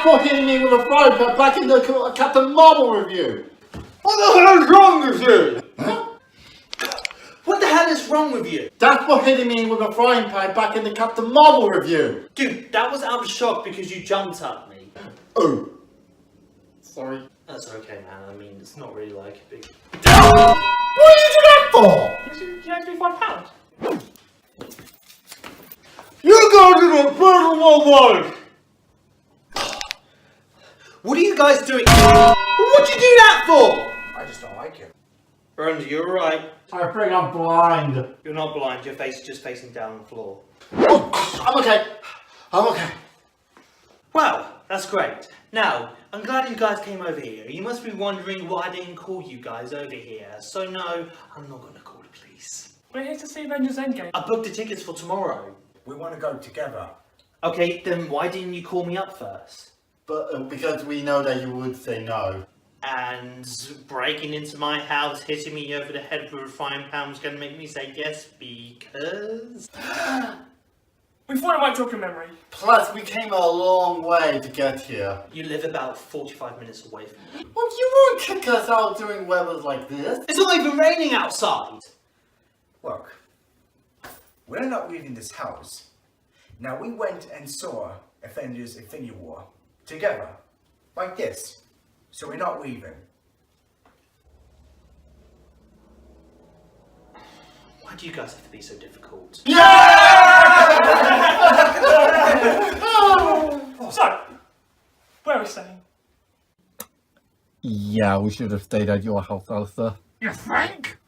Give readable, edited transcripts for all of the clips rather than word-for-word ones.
That's for hitting me with a frying pan back in the Captain Marvel review. What the hell is wrong with you? Huh? What the hell is wrong with you? That's for hitting me with a frying pan back in the Captain Marvel review. Dude, that was out of shock because you jumped at me. Oh. Sorry. That's okay, man. I mean, it's not really like a big... What did you do that for? You had to be £5. You go to the personal world. What are you guys doing? What'd you do that for? I just don't like it. Roland, you're alright. I think I'm blind. You're not blind, your face is just facing down the floor. Oh, I'm okay. I'm okay. Well, that's great. Now, I'm glad you guys came over here. You must be wondering why I didn't call you guys over here. So no, I'm not going to call the police. We're here to see Avengers Endgame. I booked the tickets for tomorrow. We want to go together. Okay, then why didn't you call me up first? But because we know that you would say no. And breaking into my house, hitting me over the head with a frying pan was going to make me say yes because... We thought it might jog your memory. Plus, we came a long way to get here. You live about 45 minutes away from me. Well, you won't kick us out during weathers like this. It's not even raining outside! Look, we're not leaving this house. Now we went and saw Avengers Infinity War together, like this. So we're not leaving. Why do you guys have to be so difficult? So, where are we staying? Yeah, we should have stayed at your house, Elsa. You think?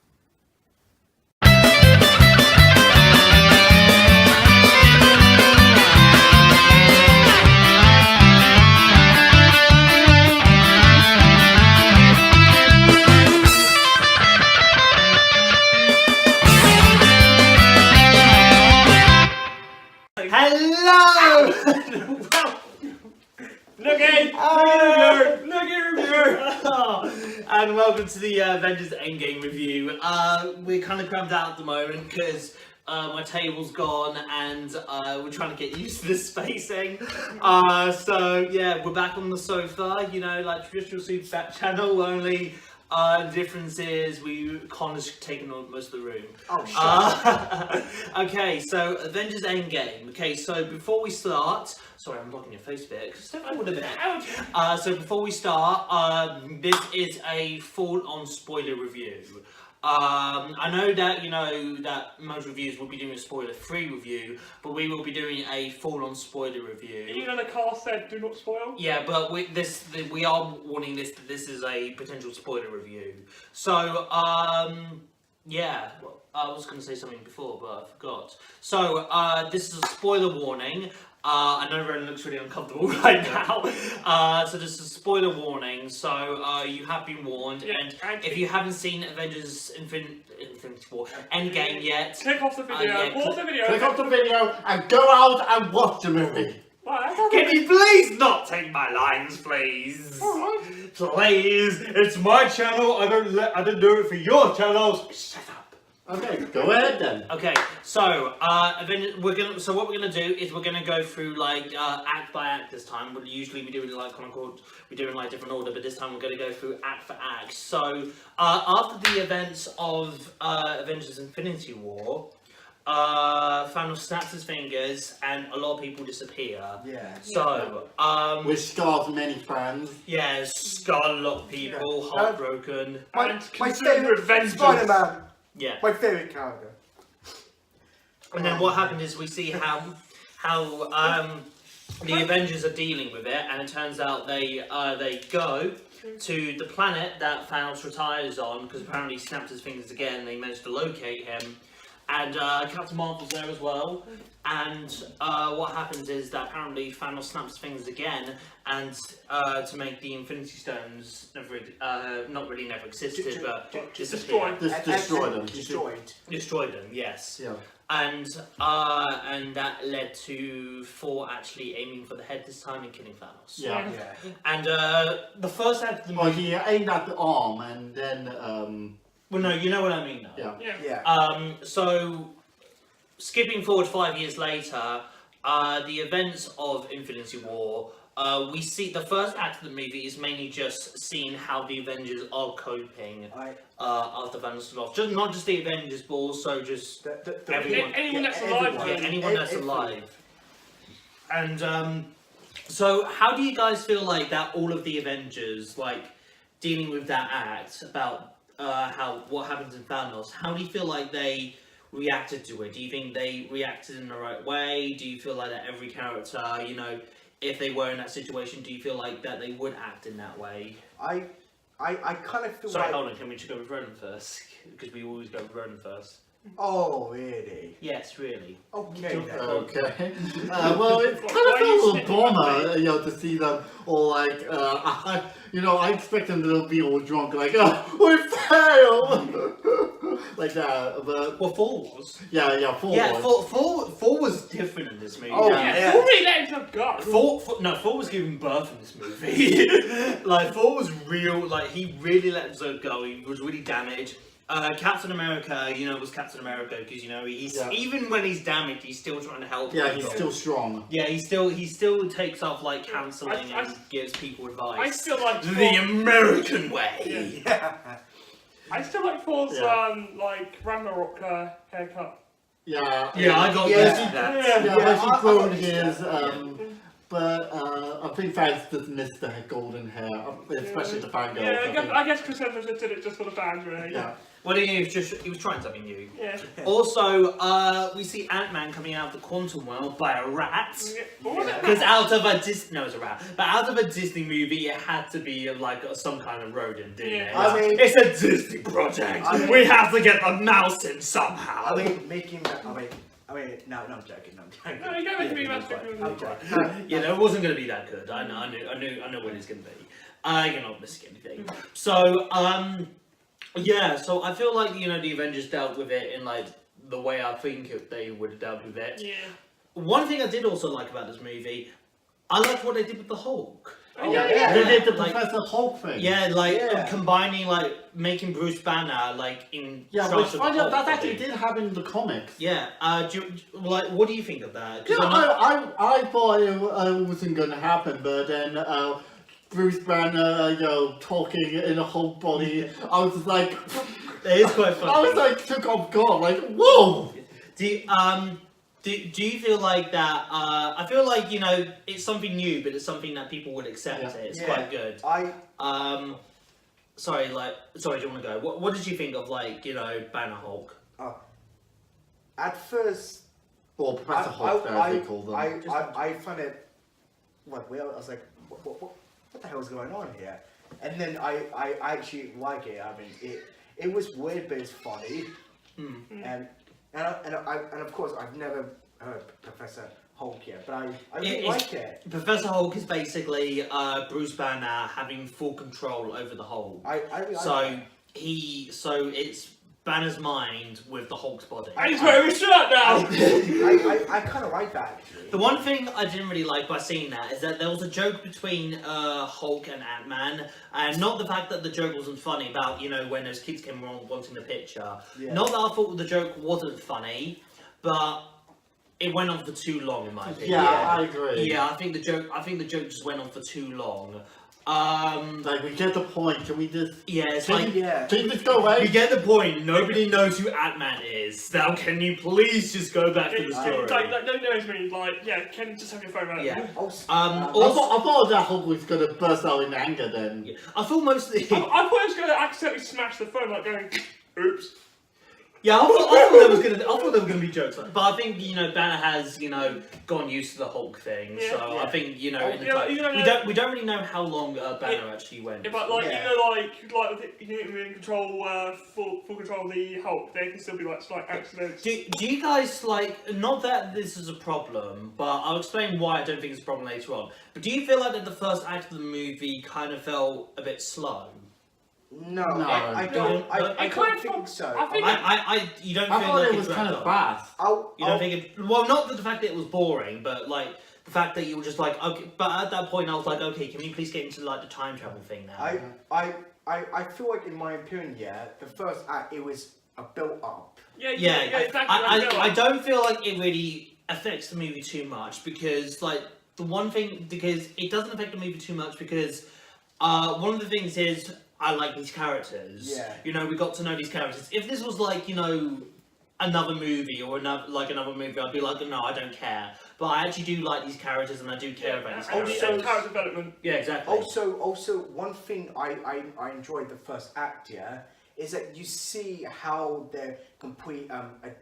Hello! Look at And welcome to the Avengers Endgame review. We're kind of crammed out at the moment because my table's gone and we're trying to get used to this spacing. So yeah, we're back on the sofa, you know, like traditional SuperBat channel, only the difference is we Connor's taken on most of the room. Oh, shit. Okay, so Avengers Endgame. Okay, so before we start, sorry, I'm blocking your face a bit because I would have been. So before we start, this is a full-on spoiler review. I know that, you know, that most reviews will be doing a spoiler-free review, but we will be doing a full-on spoiler review. Even the car said do not spoil. Yeah, but we are warning this that this is a potential spoiler review. So, yeah, well, I was going to say something before, but I forgot. So, this is a spoiler warning. I know Roland looks really uncomfortable right now. So this is a spoiler warning, so you have been warned, Yeah, and if you haven't seen Avengers Infinity War Endgame yet... Click off the video, yeah, pause the video. Click off the video and go out and watch the movie. Can you please not take my lines, please? Please, it's my channel, I don't do it for your channels. Shut up. Okay, go ahead then. Okay, so what we're gonna do is we're gonna go through like act by act this time. We'll usually be doing like we're doing like different order, but this time we're gonna go through act for act. So after the events of Avengers Infinity War, Thanos snaps his fingers and a lot of people disappear. Yeah. So Which scars many fans. yeah, scarred a lot of people, heartbroken. My favourite Avengers. Spider-Man. Yeah. My favourite character. And then what happened is we see how the Avengers are dealing with it, and it turns out they go to the planet that Thanos retires on because apparently he snapped his fingers again. They managed to locate him, and Captain Marvel's there as well. And what happens is that apparently Thanos snaps his fingers again, and to make the Infinity Stones never existed, but disappeared. Destroyed them, yes. Yeah. And that led to Thor actually aiming for the head this time and killing Thanos. Yeah. And the first act of the Well, movie... he aimed at the arm and then, Well, no, you know what I mean though. Yeah. So, skipping forward 5 years later, the events of Infinity War, we see the first act of the movie is mainly just seeing how the Avengers are coping after Thanos lost. Not just the Avengers, but also just everyone. Anyone that's alive. Yeah, anyone that's alive. And so how do you guys feel like that all of the Avengers, like, dealing with that act about what happens in Thanos, how do you feel like they reacted to it? Do you think they reacted in the right way? Do you feel like that every character, you know, if they were in that situation, do you feel like that they would act in that way? I kind of feel Sorry, like... hold on, can we just go with Roland first? Because we always go with Roland first. Oh, really? Yes, really. Okay, then. Okay. Well, it's kind of a little bummer, you know, to see them all like, I expect them to be all drunk, like, we failed! Like that, but... Well, Thor was. Yeah, Thor was. Thor was different in this movie. Oh, Yeah, Thor really let himself go. Thor was giving birth in this movie. Like, Thor was real, like, he really let himself go, he was really damaged. Captain America, you know, was Captain America because, you know, he's even when he's damaged, he's still trying to help. Yeah, people. he's still strong. Yeah, he still takes off like counselling and gives people advice. I still like the American way. Yeah. I still like Thor's like Ragnarok haircut. Yeah, I got yeah, used to that. Yeah, he's grown his, but I think fans just missed the golden hair, especially the fangirls. Yeah, I guess Chris Evans did it just for the fans, really. Yeah. Well, he was trying something new. Yeah. Also, we see Ant-Man coming out of the quantum world by a rat. What was it? Because out of a Disney, no, it's a rat. But out of a Disney movie, it had to be like some kind of rodent, didn't it? I mean, it's a Disney project. We have to get the mouse in somehow. I mean, no, I'm joking. No, you don't have to be much Okay. You know, it wasn't going to be that good. I know what it's going to be. You're not missing anything. So, yeah, so I feel like, you know, the Avengers dealt with it in, like, the way I think they would have dealt with it. Yeah. One thing I did also like about this movie, I liked what they did with the Hulk. They did the like, Professor Hulk thing. Yeah, like, combining, like, making Bruce Banner, like, in which funny enough, that body. actually did happen in the comics. Yeah, what do you think of that? Yeah, I thought it wasn't going to happen, but then Bruce Banner, talking in a Hulk body, I was just like... It is quite funny. I was like, took off guard, like, whoa! Do you feel like that? I feel like, you know, it's something new, but it's something that people would accept. Yeah. It's quite good. Sorry, do you want to go? What did you think of, like, you know, Banner Hulk? At first, Or Professor Hulk, as they call them. I found it weird. I was like, what the hell's going on here? And then I actually like it. I mean, it was weird, but it's funny. And of course, I've never heard Professor Hulk yet, but I really like it. Professor Hulk is basically Bruce Banner having full control over the Hulk. I really so like it. so it's Banner's mind with the Hulk's body. And he's wearing a shirt now! I kind of like that, actually. The one thing I didn't really like by seeing that is that there was a joke between Hulk and Ant-Man, and not the fact that the joke wasn't funny about, you know, when those kids came along wanting the picture. Yeah. Not that I thought the joke wasn't funny, but it went on for too long, in my opinion. Yeah, I agree. Yeah, I think the joke just went on for too long. Like, we get the point, can we just... Yeah, it's Can like... you just go away? You get the point, nobody knows who Ant-Man is. Now can you please just go back to the story? Like, no knows me. Like, yeah, can you just have your phone out? Yeah. Also, I thought that Hulk was going to burst out in anger then. Yeah. I thought mostly... I thought he was going to accidentally smash the phone, like going, oops. Yeah, I thought there were gonna be jokes, but I think, you know, Banner has, you know, gone used to the Hulk thing, so I think, you know, we don't really know how long Banner actually went. Yeah, but like, you know, like you can in control, full control of the Hulk. There can still be like slight accidents. Do you guys like? Not that this is a problem, but I'll explain why I don't think it's a problem later on. But do you feel like that the first act of the movie kind of felt a bit slow? No, No. I don't. I kind don't of think so. I think You don't I feel thought like it was kind of fast. You don't think it? Well, not the fact that it was boring, but like the fact that you were just like, okay. But at that point, I was like, okay, can we please get into like the time travel thing now? I feel like, in my opinion, the first act, it was a built up. Yeah, Yeah, exactly. I don't feel like it really affects the movie too much because, like, the one thing, because it doesn't affect the movie too much, because one of the things is I like these characters. Yeah. You know, we got to know these characters. If this was like, you know, another movie or another movie, I'd be like, no, I don't care. But I actually do like these characters, and I do care about these characters. Also, character development. Yeah, exactly. Also, one thing I enjoyed the first act, is that you see how they're complete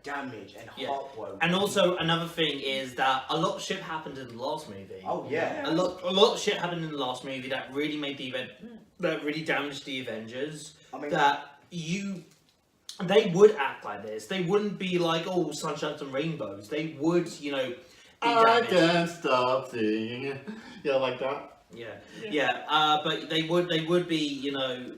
damage and heartbroken. And also another thing is that a lot of shit happened in the last movie. Oh yeah. A lot of shit happened in the last movie that really made the event, that really damaged the Avengers. I mean, They would act like this. They wouldn't be like, oh, sunshine and rainbows. They would, you know, be I damaged. can't stop singing. Yeah, like that. But they would be, you know,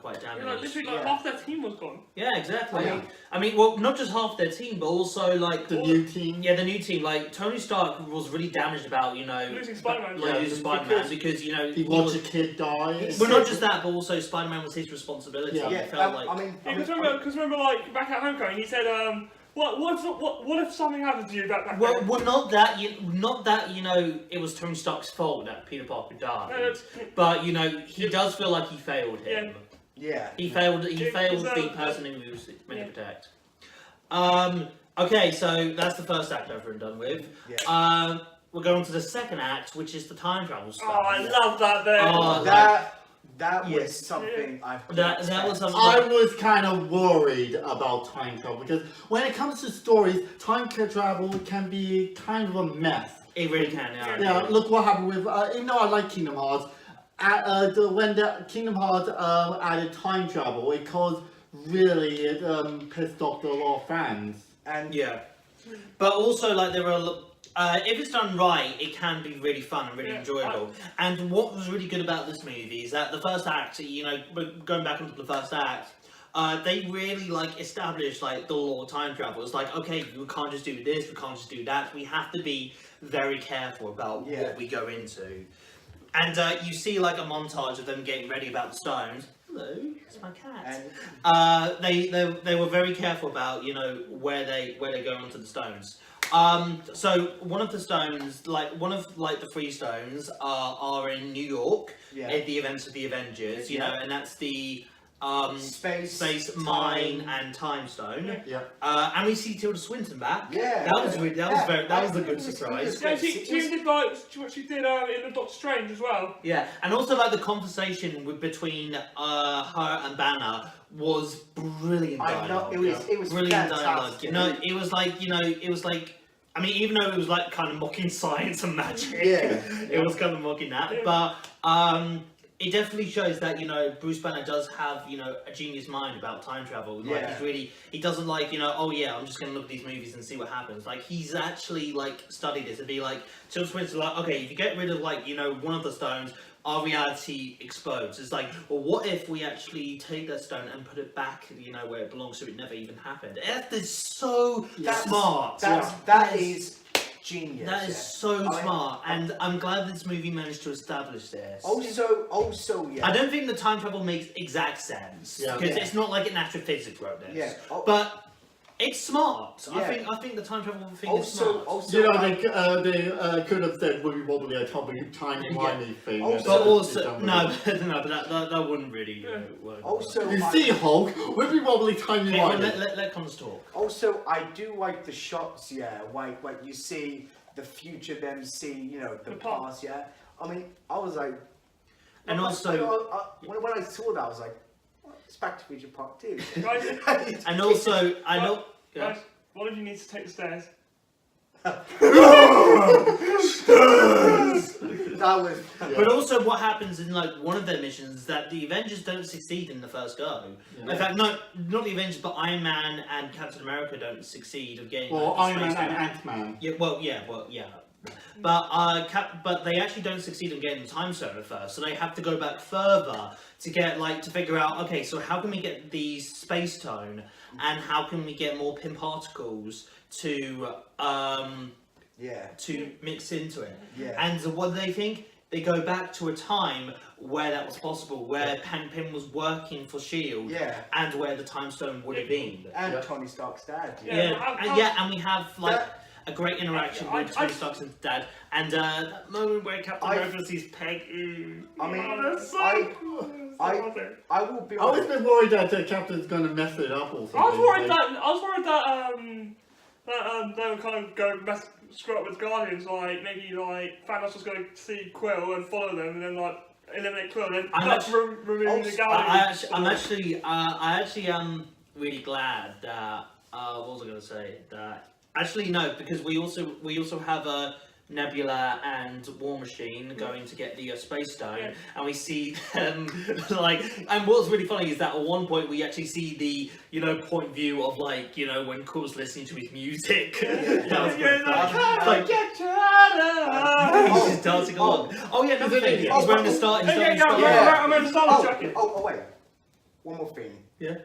quite damaged. Literally, half their team was gone. Yeah, exactly. Yeah. I mean, well, not just half their team, but also like The new team. Yeah, the new team. Like Tony Stark was really damaged about, you know, Losing Spider-Man. losing Spider-Man because you know He watched a kid die. Well, not just that, but also Spider-Man was his responsibility. Yeah. It felt like. Because remember, like back at Homecoming, he said, what if something happens to you back then? Well, not that you know it was Tony Stark's fault that Peter Parker died, but you know he does feel like he failed him. Yeah. He failed the person who he was meant to protect. Okay, so that's the first act over and done with. Yeah. We're going to the second act, which is the time travel stuff. Oh, I love that bit. Oh, that yes. was something I. That was something. I was kind of worried about time travel because when it comes to stories, time travel can be kind of a mess. It really can. Yeah, look what happened with. Even though I like Kingdom Hearts, when the Kingdom Hearts added time travel, it caused it pissed off a lot of fans. And yeah, but also like there were. If it's done right, it can be really fun and really enjoyable. And what was really good about this movie is that the first act, you know, going back into the first act, they really like established like the law of time travel. It's like, okay, we can't just do this, we can't just do that. We have to be very careful about what we go into. And you see like a montage of them getting ready about the stones. Hello, it's my cat. And, they were very careful about, you know, where they go onto the stones. So one of the stones, the 3 stones are in New York at the events of the Avengers, you know, and that's the space, mine, and time stone. Yeah. And we see Tilda Swinton back. Yeah. That was a good surprise. Yeah, she did like what she did in the Doctor Strange as well. Yeah, and also like the conversation between her and Banner was brilliant dialogue. I know it was brilliant fantastic. dialogue. You know, it was like. I mean, even though it was like kind of mocking science and magic, it was kind of mocking that. Yeah. But it definitely shows that, you know, Bruce Banner does have, you know, a genius mind about time travel. Like he doesn't like, you know, oh yeah, I'm just gonna look at these movies and see what happens. Like he's actually like studied this and be like, Tilda Swinton's like, okay, if you get rid of like, you know, one of the stones, our reality explodes. It's like, well, what if we actually take that stone and put it back, you know, where it belongs, so it never even happened? That is so smart. That is genius. That is so smart, and I'm glad this movie managed to establish this. Also, yeah. I don't think the time travel makes exact sense because it's not like an astrophysics wrote this. Yeah. But it's smart. Yeah. I think the time travel thing is smart. You know, they could have said Wibbly Wobbly a timey-wimey thing. But also, but that wouldn't really work. Also, you see, Hulk, Wibbly Wobbly timey-wimey. Let Connors talk. Also, I do like the shots, like you see the future, then see, you know, the past, I mean, I was like, and also, when I saw that, I was like, it's Back to the Future Part 2. and also, I know. Guys, what if you need to take the stairs? But also, what happens in like one of their missions is that the Avengers don't succeed in the first go. In fact, not the Avengers, but Iron Man and Captain America don't succeed of getting. Well, like, Iron Man and Ant-Man. Yeah. But they actually don't succeed in getting the time stone at first, so they have to go back further to get to figure out, okay, so how can we get the space tone, and how can we get more pin particles to mix into it. And what do they think? They go back to a time where that was possible, where Pin was working for S.H.I.E.L.D. and where the time stone would have been. And Tony Stark's dad. And we have a great interaction with Tony Stark's dad, and that moment where Captain America sees Peg. I will be I was a honest. bit worried that the captain's gonna mess it up or something. I was worried that they would kind of go screw up with Guardians, like maybe like Thanos was going to see Quill and follow them, and then like eliminate Quill, and then remove the Guardians. I actually am really glad that. What was I going to say? That actually no, because we also have a. Nebula and War Machine going to get the Space Stone, and we see them and what's really funny is that at one point we actually see the point of view of when Quill's listening to his music. That was he's just dancing along. Oh yeah, another thing. He's wearing the Star. I'm wearing the Star jacket. Oh wait, one more thing. Yeah.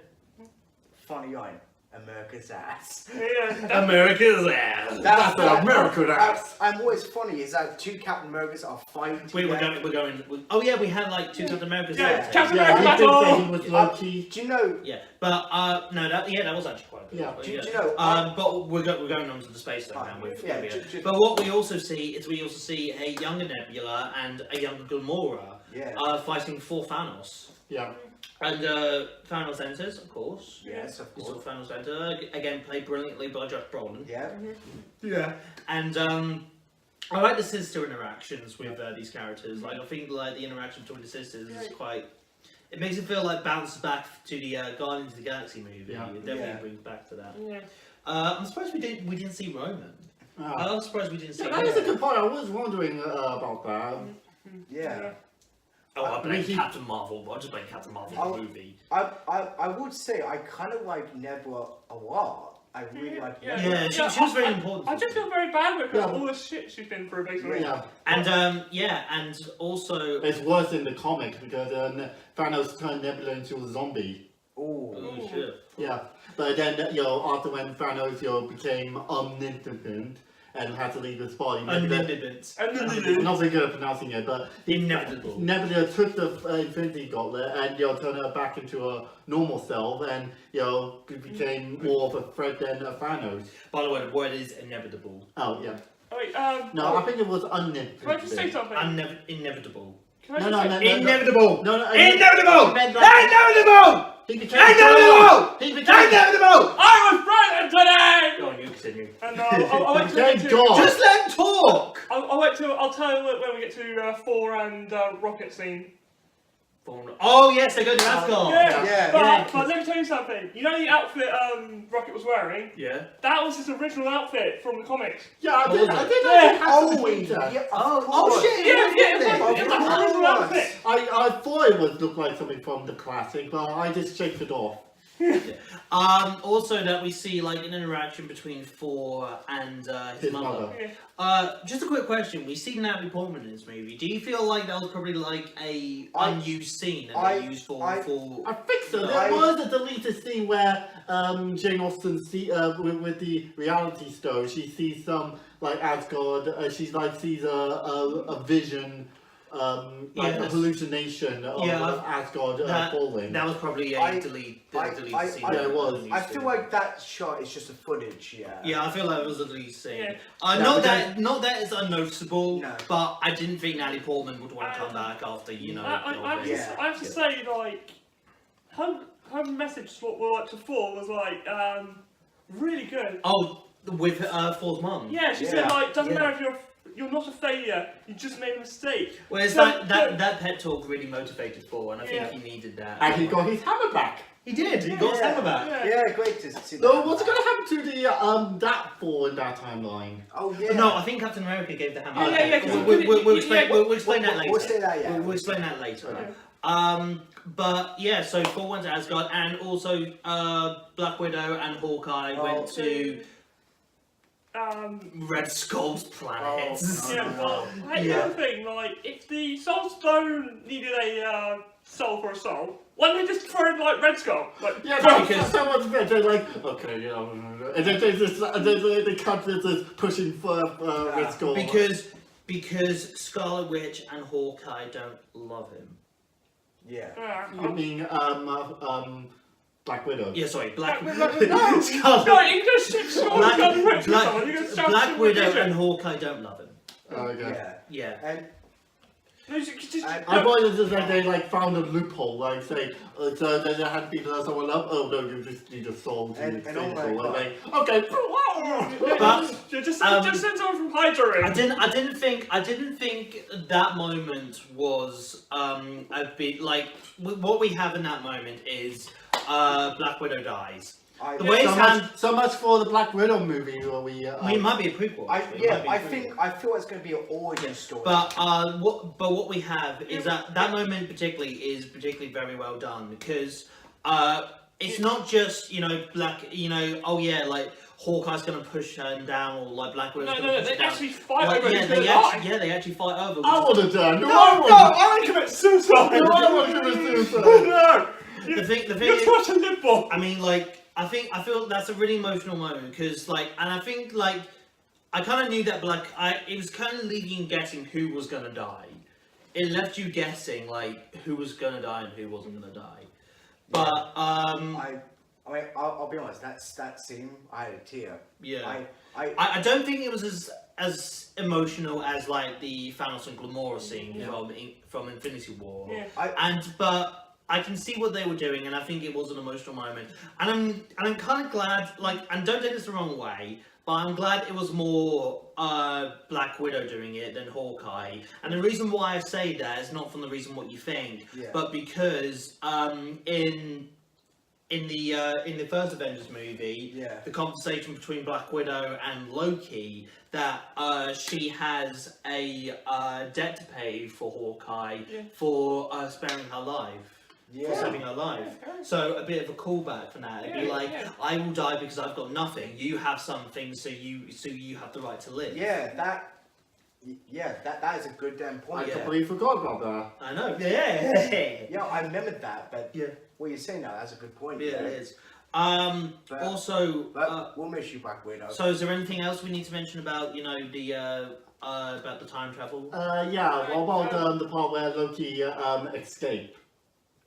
Funny line. America's ass. Yeah, America's ass. That's an American ass. And what is funny is that two Captain Americas are fighting together. We're going. Oh yeah, we had two Captain Americas. Yeah, Captain Yeah, America he did say battle. he was low-key. Do you know? Yeah, but no, that was actually quite good. Yeah. But, Do you know? but we're going on to the space thing now. But But what we also see is a younger Nebula and a younger Gamora fighting for Thanos. Yeah. And Thanos enters, of course. Yes, of You saw course. Thanos enter, again played brilliantly by Josh Brolin. Yeah. Yeah. And I like the sister interactions with these characters. Like I think the interaction between the sisters is quite. It makes it feel like bounces back to the Guardians of the Galaxy movie. Yeah. It definitely brings back to that. Yeah. I'm surprised we didn't see Roman. I'm surprised we didn't see. That is a good point. I was wondering about that. Yeah. Oh, I blame Captain Marvel. I just blame Captain Marvel in the movie. I would say I kind of like Nebula a lot. I really like Nebula. Yeah, she was very important. I just feel very bad with her, all the shit she's been through, basically. Yeah. And and also It's worse in the comics because Thanos turned Nebula into a zombie. Oh. oh shit. Yeah, but then after when Thanos became omnipotent and had to leave his body, Omnipotent. I'm not very good at pronouncing it, but Inevitable. Nebula took the Infinity Gauntlet and turned her back into a normal self, and became more of a threat than Thanos. By the way, the word is inevitable. Oh yeah. Oh, wait, No, I think it was omnipotent. can I just say something? Inevitable. Can I No, just no, say- no, no. Inevitable. No, no, Inevitable. I meant like- Inevitable. He became Inevitable. He became Inevitable. I was pregnant today! Go on, you continue. And I went to Thank get God. Just let him talk. I'll tell you when we get to Thor and Rocket scene. Oh yes, they go to Asgard. Yeah. But let me tell you something. You know the outfit Rocket was wearing? Yeah. That was his original outfit from the comics. Yeah, I did Yeah. have to read Yeah, that. of Oh course. shit. Yeah, it's Really? like the original outfit. I thought it would look like something from the classic, but I just shaked it off. Also that we see an interaction between Thor and his mother. Yeah. Just a quick question. We see Natalie Portman in this movie. Do you feel like that was probably a unused scene that they used for? I think so. No, There was a deleted scene where Jane Austen with the reality stone, she sees some Asgard. She sees a vision. A hallucination of Asgard falling. That was probably a deleted scene. Yeah, it was. I feel like that shot is just a footage, yeah. Yeah, I feel like it was a deleted scene. Yeah. Not that it's unnoticeable, No. but I didn't think Natalie Portman would want to come back after I have to say, her message to Thor was really good. Oh, with Thor's mum. Yeah, she said doesn't matter if you're not a failure, you just made a mistake. Well, it's that pet talk really motivated Thor, and I think he needed that. And he got his hammer back. He did. He got his hammer back. Yeah, great to see that. So what's going to happen to the that Thor in that timeline? Oh, yeah. No, I think Captain America gave the hammer. Yeah, We'll explain that later. We'll say that, yeah. We'll explain that later. Okay. But yeah, so Thor went to Asgard, and also Black Widow and Hawkeye went to Red Skull's planet. Another thing, if the Soul Stone needed a soul for a soul, why don't they just throw in Red Skull? Because someone's they're okay, and then they cut this pushing for Red Skull. Because Scarlet Witch and Hawkeye don't love him. Yeah. I mean, Black Widow. Yeah, sorry, Black No, you can just ship Scarlet Witch shoot someone. You can shout Black super Widow vision. and Hawkeye don't love him. Okay. Yeah. Yeah. And No, just, I thought it was just like they like found a loophole, like say, so then there had to be someone else. Oh no, you just sold to And things, oh my or God. like okay. just send someone from Hydra in. I didn't think that moment was a bit like what we have in that moment is Black Widow dies. The way it's So much for the Black Widow movie where we. it might be a prequel. actually. It might be a prequel. I feel it's going to be an origin story. But what we have is that moment particularly is particularly very well done because it's not just oh yeah like Hawkeye's gonna push her down or like Black Widow's gonna push they her down. actually fight Like, over yeah, it. they actually fight over. I would have done. No, I would commit suicide. No, I would commit suicide. No. The thing You're is, such a nipple. I mean, like, I feel that's a really emotional moment because, like, and I think, like, I kind of knew that, it was kind of leaving you guessing who was gonna die. It left you guessing, like, who was gonna die and who wasn't gonna die. But, I mean, I'll be honest. That scene, I had a tear. yeah. I I don't think it was as emotional as, like, the Thanos and Gamora scene from Infinity War. Yeah. But I can see what they were doing, and I think it was an emotional moment. And I'm kind of glad, like, and don't take this the wrong way, but I'm glad it was more Black Widow doing it than Hawkeye. And the reason why I say that is not from the reason what you think, but because in the first Avengers movie, the conversation between Black Widow and Loki, that she has a debt to pay for Hawkeye for sparing her life. For saving her life. So a bit of a callback for that. It'd be like, I will die because I've got nothing. You have something, so you have the right to live. that is a good damn I point. completely forgot about that. I know. Yeah. Yeah, I remembered that, but what you're saying now, that's a good point. Yeah, it is. But we'll miss you, Black Widow. So is there anything else we need to mention about about the time travel? Yeah. What about the part where Loki escaped?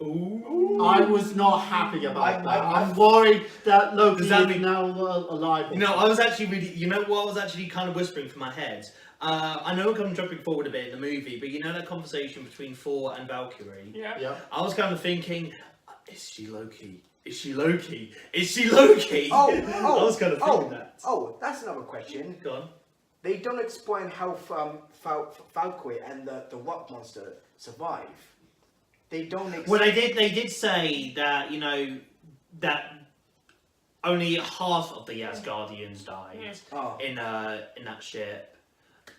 Ooh. I was not happy about that. I'm worried that Loki Does that is now alive. I was actually what I was actually kind of whispering from my head. I know I'm jumping forward a bit in the movie, but that conversation between Thor and Valkyrie. Yeah. I was kind of thinking, is she Loki? Is she Loki? Is she Loki? I was kind of thinking that. Oh, that's another question. Go on. They don't explain how Valkyrie and the rock monster survive. They don't explain. Well, they did say that that only half of the Asgardians died in that ship.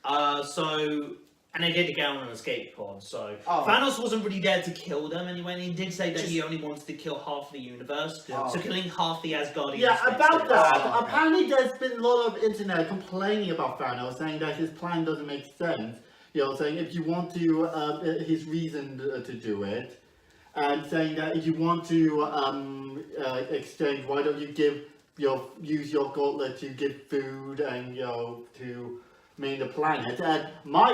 And they did get on an escape pod. So Thanos wasn't really there to kill them anyway. And he did say that he only wanted to kill half the universe. So killing half the Asgardians. Yeah, about that. Apparently, there's been a lot of internet complaining about Thanos, saying that his plan doesn't make sense. Saying if you want to, his reason to do it, and saying that if you want to exchange, why don't you use your gauntlet to give food and to main the planet? And my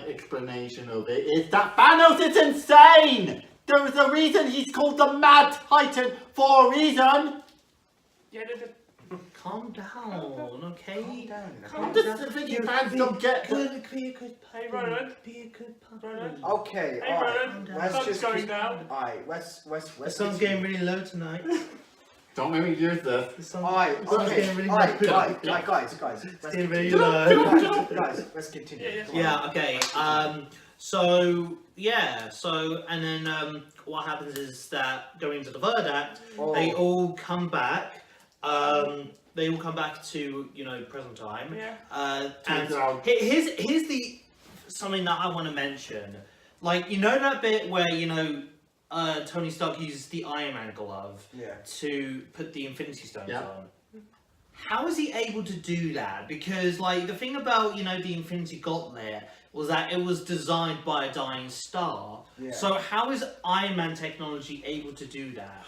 explanation of it is that Thanos is insane. There is a reason he's called the Mad Titan for a reason. Yeah, Calm down, okay? I'm just thinking fans don't get. Hey, Roland. Roland. Okay, Hey, Roland. let's just going down. Alright, let's The sun's getting really low tonight. Don't make me use this. The sun's getting really guys, It's getting really low. guys, let's continue. Yeah, okay. And then what happens is that going to the third act, they all come back. They all come back to present time. Yeah. And here's something that I want to mention. Like that bit where Tony Stark uses the Iron Man glove to put the Infinity Stones on. How is he able to do that? Because the thing about the Infinity Gauntlet was that it was designed by a dying star. So how is Iron Man technology able to do that?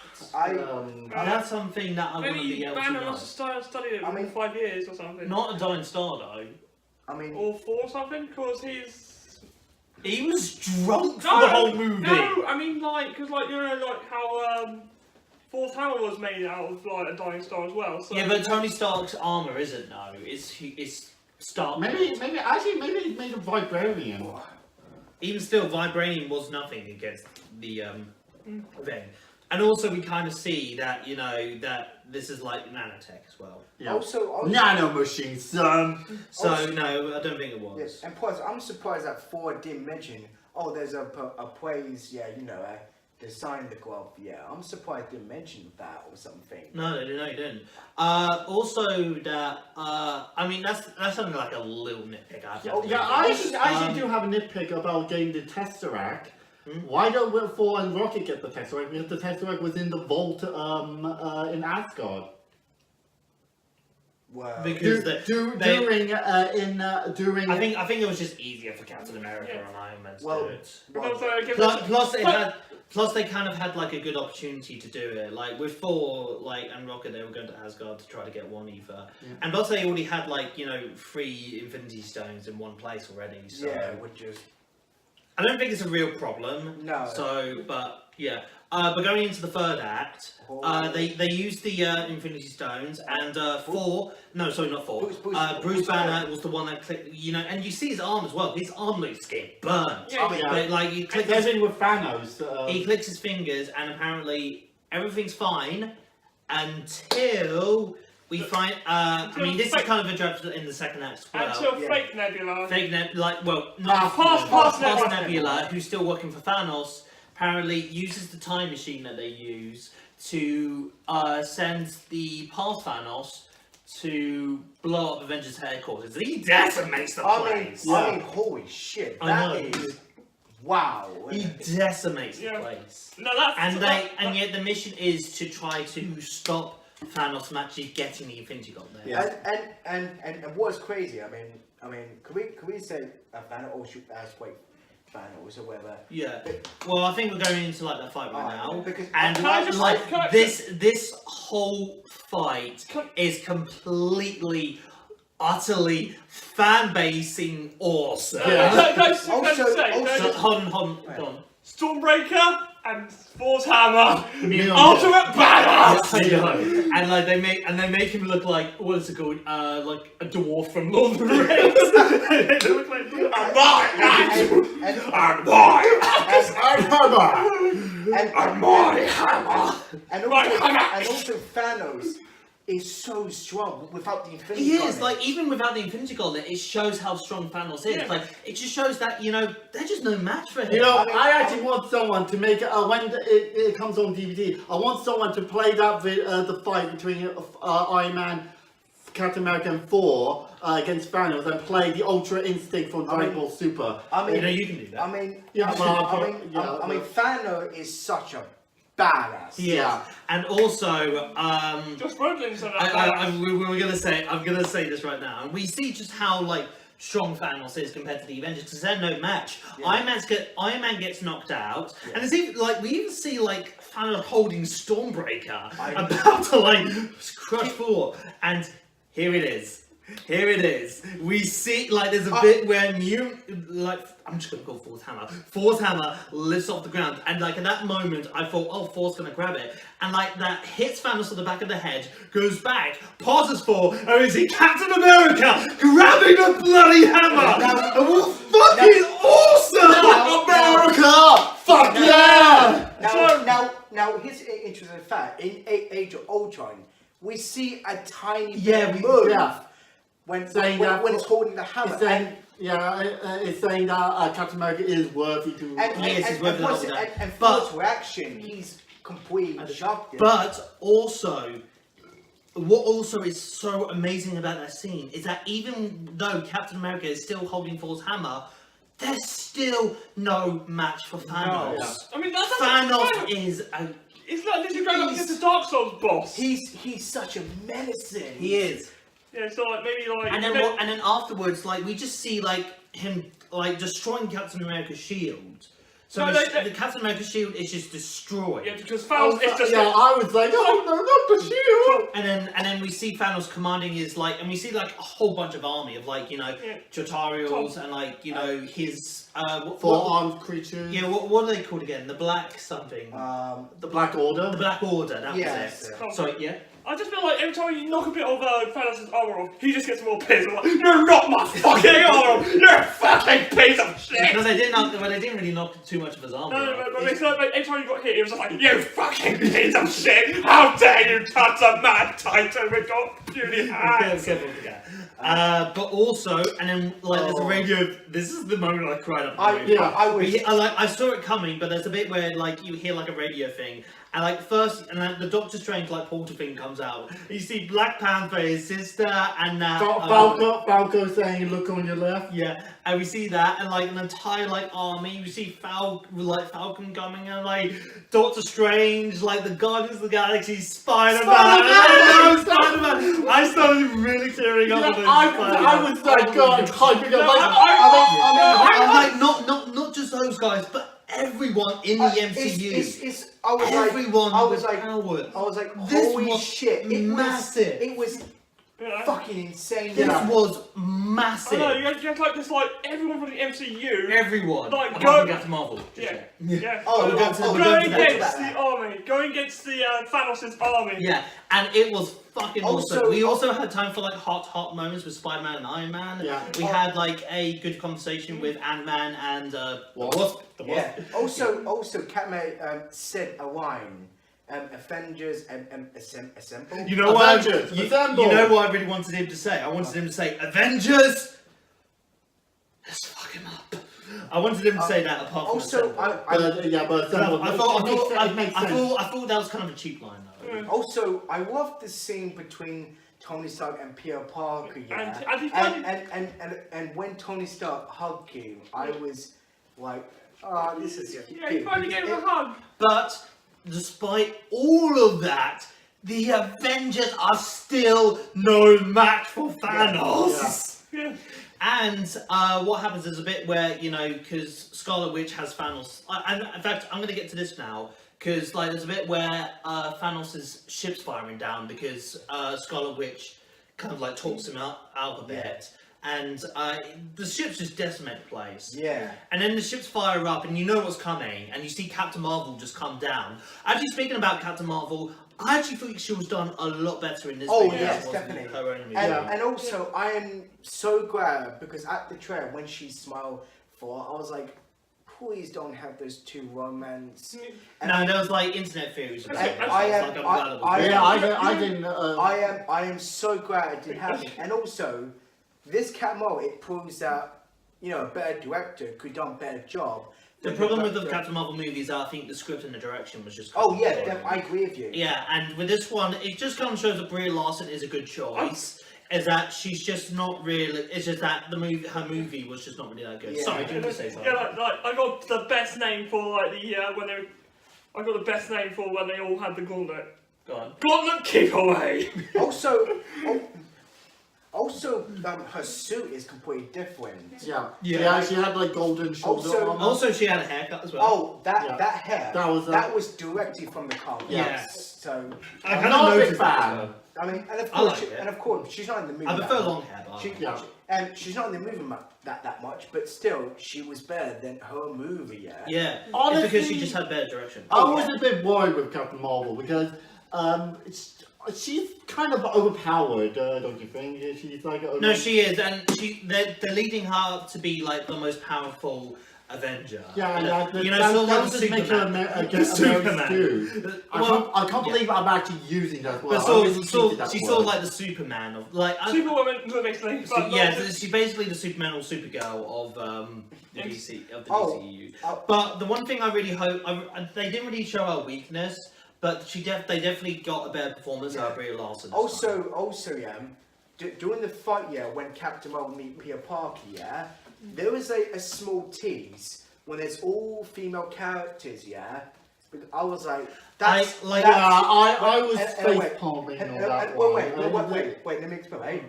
That's something that I want to be able to know. Must have studied it for 5 years or something. Not a dying star though. Or 4 or something, because he was drunk for the whole movie. No, I mean because how Thor's hammer was made out of like a dying star as well. So Yeah, but Tony Stark's armor isn't. No, it's Stark. Maybe it's made of vibranium. Even still, vibranium was nothing against the thing. And also, we kind of see that that this is like nanotech as well. Yeah. Also, Nano machine, son. So Also- no, I don't think it was. yes, and plus, I'm surprised that Thor didn't mention. Oh, there's a praise. Yeah, design the glove. Yeah, I'm surprised they didn't mention that or something. No, you didn't. Also, that I mean, that's something like a little nitpick. I have to Oh, admit. yeah, I actually do have a nitpick about getting the Tesseract. Why don't Thor and Rocket get the Tesseract? Because the Tesseract was in the vault in Asgard. Well, Because During I think it was just easier for Captain America and Iron Man to do it. But also, it gives Plus, they kind of had like a good opportunity to do it. Like with Thor, and Rocket, they were going to Asgard to try to get one ether, and plus they already had 3 Infinity Stones in one place already. So yeah, which is I don't think it's a real problem. No. So, but yeah. But going into the third act, they used the Infinity Stones, and Thor. No, sorry, not Thor. Bruce Banner was the one that clicked. And you see his arm as well. His arm looks get burnt. Yeah, But, he clicks. Same thing with Thanos. He clicks his fingers, and apparently everything's fine until we find. I mean, this is kind of addressed in the second act as well. until fake Nebula. Fake not Past Nebula. Nebula, who's still working for Thanos, apparently uses the time machine that they use to send the past Thanos to blow up Avengers headquarters. He decimates the place. I mean, holy shit! That is wow. He decimates the place. No, that's And yet the mission is to try to stop Thanos from actually getting the Infinity Gauntlet there. Yeah. And what's crazy? I mean, could we say Thanos or shoot Thanos or whatever? Yeah. Well, I think we're going into the fight right now, because and can I- this whole fight is completely, utterly fan-basing awesome. Hold on. Stormbreaker and Thor's hammer. Ultimate Ultimate badass. I know. And they make him look like, what is it called? Like a dwarf from Lord of the Rings. They look like and also Thanos is so strong without the Infinity He Gauntlet. is, even without the Infinity Gauntlet, it shows how strong Thanos is. Yeah. It just shows that, they're just no match for him. I actually want someone to make when it comes on DVD. I want someone to play that the fight between Iron Man, Captain America, and Thor against Thanos, and play the Ultra Instinct from Dragon Ball Super. You can do that. Thanos is such a badass. Yeah. And also, Just Roland's on I'm gonna say this right now, and we see just how strong Thanos is compared to the Avengers, because they're no match. Yeah. Iron Man gets knocked out, and it's even we even see Thanos holding Stormbreaker, about to crush Thor, and here it is. We see there's a bit where I'm just gonna call Thor's hammer. Thor's hammer lifts off the ground, and at that moment I thought, oh, Thor's gonna grab it, and that hits Thanos on the back of the head, goes back, pauses Thor, and we see Captain America grabbing the bloody hammer. And we're fucking awesome, America! Fuck yeah! Now here's an interesting fact. In Age of Ultron, we see a tiny Yeah, bit move yeah. when Saying it's holding the hammer. It's saying that Captain America is worthy to. And Thor's reaction, he's completely shocked. But also, what also is so amazing about that scene is that even though Captain America is still holding Thor's hammer, there's still no match for Thanos. No. I mean, that's Thanos is It's like literally going up against the Dark Souls boss. He's such a medicine. he is. Yeah, so maybe And then afterwards, we just see him destroying Captain America's shield. So No, the Captain America shield is just destroyed. Yeah, because Thanos is just. I was like, oh no, not the shield. And then we see Thanos commanding his and we see like a whole bunch of army of Chotarials and his Four-armed creatures. Yeah, what are they called again? The Black something. The Black Order. The Black Order. That was it. Yeah. Sorry, yeah. I just feel like every time you knock a bit of Thanos' armor off, he just gets more pissed. I'm like, you're not my fucking armor! You're a fucking piece of shit! No, they didn't really knock too much of his armor No, off. but it's like every time you got hit, it was just like, you fucking piece of shit! How dare you touch a mad titan with your puny hands! But also, and then there's a radio. This is the moment I cried up. I saw it coming, but there's a bit where you hear a radio thing, and first, and then the Doctor Strange portal thing comes out. You see Black Panther, his sister, and Falco saying, "Look on your left." Yeah, and we see that, and an entire army. We see Falcon coming, and Doctor Strange, the Guardians of the Galaxy, Spider-Man. I started really tearing up. I was hyping up. Not just those guys, but everyone in the MCU. I was like, holy shit! Massive. It was fucking insane. This was massive. I know, you had this everyone from the MCU. Everyone. Go to Marvel. Yeah. Going against the Thanos' army. Yeah, and it was fucking awesome. We also had time for hot moments with Spider-Man and Iron Man. Yeah. We had a good conversation with Ant-Man and the Wasp. Also, Catman said a line. Avengers assemble. You know what? You know what I really wanted him to say? I wanted him to say, Avengers, let's fuck him up. I wanted him to say that apart from also, I thought that was kind of a cheap line though. Also, I love the scene between Tony Stark and Peter Parker, and when Tony Stark hugged you, I was like, oh, this is cute. Yeah, he finally gave him a hug. But despite all of that, the Avengers are still no match for Thanos. Yeah. And what happens is a bit where, because Scarlet Witch has Thanos. In fact, I'm going to get to this now, because there's a bit where Thanos' ship's firing down, because Scarlet Witch kind of talks him out a bit. And the ships just decimate the place. Yeah. And then the ships fire up, and you know what's coming, and you see Captain Marvel just come down. Actually, speaking about Captain Marvel, I actually think she was done a lot better in this movie. Yes, definitely. Her own movie. And also, I am so glad, because at the trailer, when she smiled for, I was like, please don't have those two romance. No, there was internet theories about it. I am so glad it didn't happen. And also, this Captain Marvel, it proves that, a better director could have done a better job. The problem with the Captain Marvel movies, I think the script and the direction was just... I agree with you. Yeah, and with this one, it just kind of shows that Brie Larson is a good choice. Is that she's just not really... It's just that her movie was just not really that good. Yeah. Sorry, do you want to say something? Yeah, I got the best name for I got the best name for when they all had the gauntlet. Go on. Gauntlet, keep away! Also, her suit is completely different. Yeah, she had golden shoulder armor. Also, she had a haircut as well. Oh, that hair. That was directly from the comic. Yes. So I'm not a big fan. I mean, and of course, she's not in the movie. I prefer long hair, and she's not in the movie that much, but still, she was better than her movie. Yeah. Honestly, it's because she just had better direction. I was a bit worried with Captain Marvel because she's kind of overpowered, don't you think? She's No, she is, and they're leading her up to be the most powerful Avenger. Yeah, that just makes her a Superman. I can't believe I'm actually using that word. But she's sort of like the Superman of Superwoman, basically. She's basically the Superman or Supergirl of the DCEU. But the one thing I really hope they didn't really show her weakness. But they definitely got a better performance out of Brie Larson. Also, during the fight, when Captain Marvel meet Peter Parker, there was a small tease when there's all female characters, I was like, that's I was face palming wait, let me explain.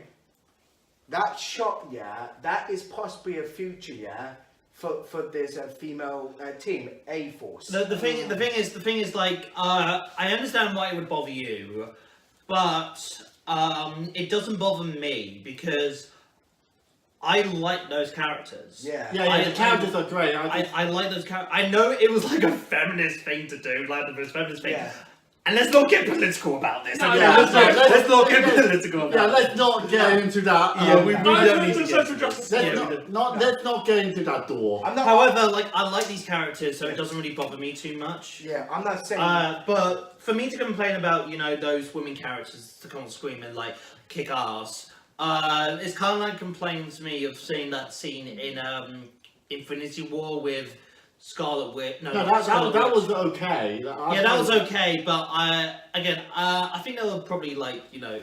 That shot, that is possibly a future, for this female team, A-Force. The thing is, like, I understand why it would bother you, but it doesn't bother me because I like those characters. Yeah. Yeah, the characters are great. I like those characters. I know it was like a feminist thing to do, like the most feminist thing. Yeah. And let's not get political about this. No, Okay? yeah, let's not get political about Yeah, this. let's not get into that. Yeah, we don't need to to get social into justice. this. Let's not get into that door. I'm not, However, like, I like these characters, so it doesn't really bother me too much. yeah, I'm not saying. But for me to complain about, you know, those women characters to come on screen and, like, kick ass, it's kind of like complaining to me of seeing that scene in Infinity War with Scarlet Witch. No, that was okay. that was okay, but I think they were probably, like, you know,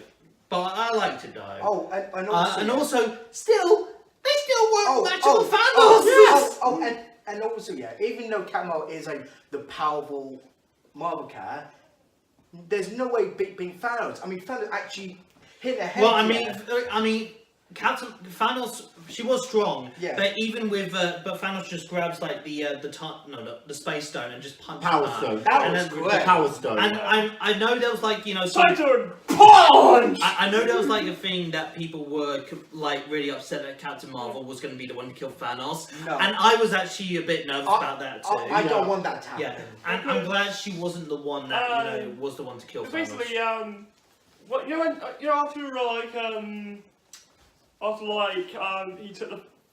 but I liked it though. Oh, and also. And also, still, they still weren't matching Thanos. And also, yeah, even though Camo is like the powerful Marvel character, there's no way being Thanos. I mean, Thanos actually hit the head. Well, I mean, Captain Thanos, she was strong, Yeah. but even with but Thanos just grabs like the Space Stone and just punches Power her. Stone. That And was then- great. The Power Stone. And I know there was like, you know, some, Titan punch. I know there was like a thing that people were like really upset that Captain Marvel was going to be the one to kill Thanos, No. and I was actually a bit nervous about that too. I don't want that to happen. Yeah, and I'm glad she wasn't the one that you know was the one to kill Thanos. Basically, what you know, after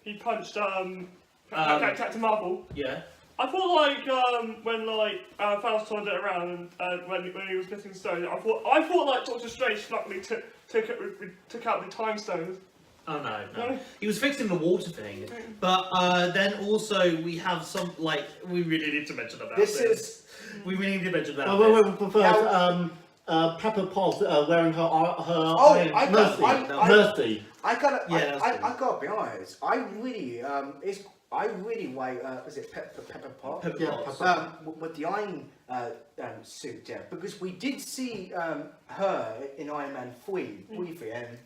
he punched Captain Marvel. Yeah. I thought like when Thanos turned it around and when he was missing stones, I thought like Doctor Strange luckily took out the time stones. Oh no. He was fixing the water thing. But then also we have some like we really need to mention about this. We really need to mention about this. First, Pepper Potts wearing her Mercy. I gotta be honest. I really like is it Pepper Potts? Pepper Yeah, Potts. With the Iron suit, yeah, because we did see her in Iron Man 3 briefly, and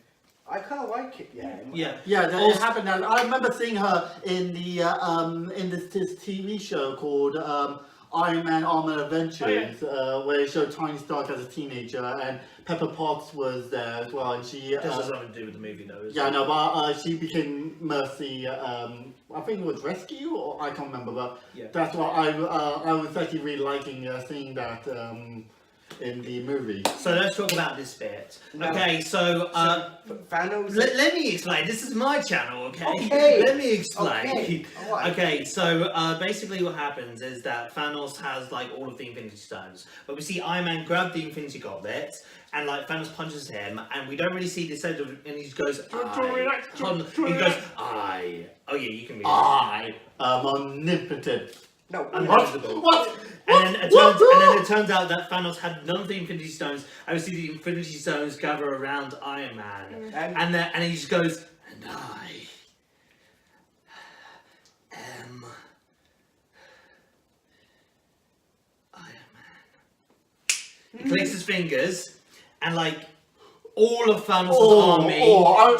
I kind of like it, yeah. Yeah, it happened. And I remember seeing her in this TV show called Iron Man Armored Adventures, where it showed Tony Stark as a teenager, and Pepper Potts was there as well, and she. This has nothing to do with the movie, though. Yeah, no, but she became Mercy. I think it was Rescue, or I can't remember, but that's what I was actually really liking seeing that in the movie. So let's talk about this bit. No. Okay, so Thanos. let me explain. This is my channel, okay? Okay. Let me explain. Okay. Right. Okay, so basically what happens is that Thanos has like all of the Infinity Stones, but we see Iron Man grab the Infinity Gauntlet, and like Thanos punches him, and we don't really see this end of, and he goes, I. Oh yeah, you can read it. I am omnipotent. No, Unbelievable. What? And then it turns out that Thanos had none of the Infinity Stones, and we see the Infinity Stones gather around Iron Man, and he just goes, and I am Iron Man. He clicks his fingers, and like all of Thanos' army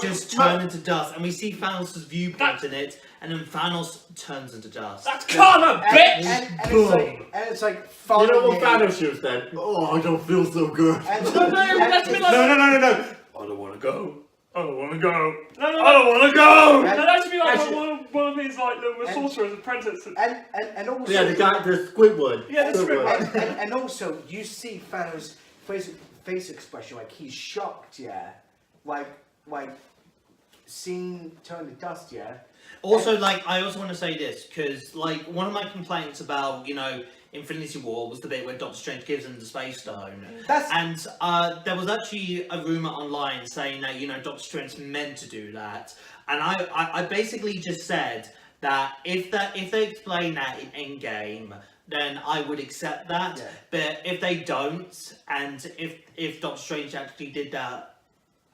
just turn into dust, and we see Thanos' viewpoint in it, and then Thanos turns into dust. That's karma, bitch! And it's like You know what Thanos shoots then? Oh, I don't feel so good. No. I don't want to go. I don't want to go. No. I don't want to go. That actually be like one of his like the sorcerer's apprentice. And also Yeah, the Squidward. Yeah, the Squidward. and also you see Thanos' face expression, like he's shocked, yeah, like seeing turn to dust, yeah. Also, like, I also want to say this, because, like, one of my complaints about, you know, Infinity War was the bit where Doctor Strange gives him the Space Stone. And there was actually a rumour online saying that, you know, Doctor Strange meant to do that. And I basically just said that if they explain that in Endgame, then I would accept that. Yeah. But if they don't, and if Doctor Strange actually did that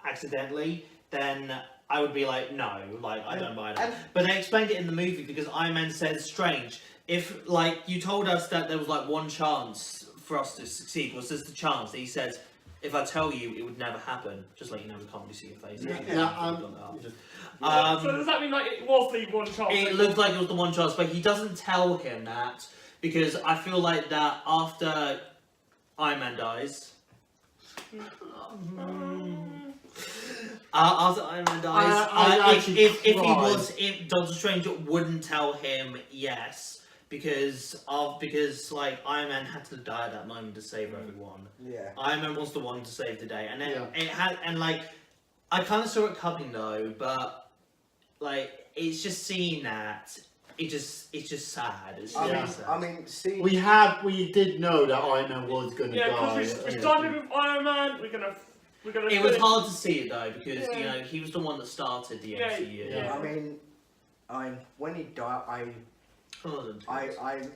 accidentally, then I would be like, no, like, I don't buy that. But they explained it in the movie because Iron Man says, Strange, if, like, you told us that there was, like, one chance for us to succeed, was this the chance? He says, if I tell you, it would never happen. Just like you know, we can't really see your face. So does that mean like it was the one chance? It looked like it was the one chance, but he doesn't tell him that because I feel like that after Iron Man dies. After Iron Man dies, if Doctor Strange wouldn't tell him yes, because like Iron Man had to die at that moment to save everyone. Yeah. Iron Man was the one to save the day, and then it had, and like I kind of saw it coming though, but like it's just seeing that. It's just sad. It's really sad. I mean, see, we did know that Iron Man was going to die. Yeah, because we started with Iron Man. We're gonna. It was hard to see it though because you know he was the one that started the MCU. Yeah. I mean, when he died, I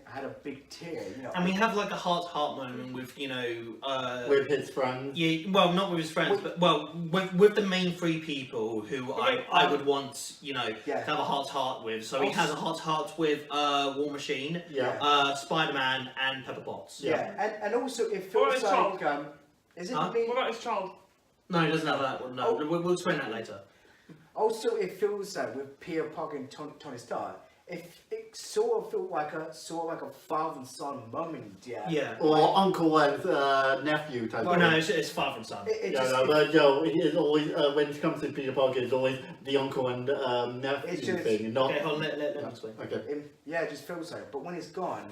had a big tear. You know. And we have like a heart moment with you know with his friends. Yeah, well, not with his friends, but with the main three people who I would want to have a heart with. So he has a heart with War Machine, Spider-Man, and Pepper Potts. Yeah, and also it feels like is it me? What about his child? No, he doesn't have that one. No, we'll explain that later. Also, it feels like with Peter Parker and Tony Stark, it sort of felt like a father and son moment. Yeah. Or uncle and nephew type. Well, no, it's father and son. It's always when it comes to Peter Parker, it's always the uncle and nephew thing, not. Okay, hold on, let me explain. Okay. It just feels like. But when it's gone,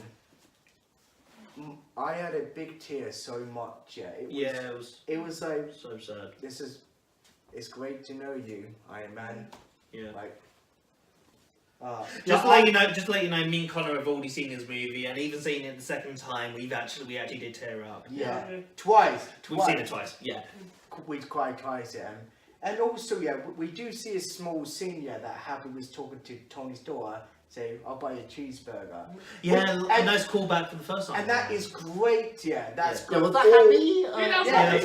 I had a big tear so much. It was like so sad. It's great to know you, Iron Man. Yeah. Like. Just to let you know, me and Connor have already seen this movie, and even seeing it the second time, we actually did tear up. Yeah, twice. We've seen it twice. Yeah. We cried twice, and also we do see a small scene that Happy was talking to Tony's daughter, saying, "I'll buy you a cheeseburger." Yeah, a nice callback for the first time. And that is great. That's great. Was that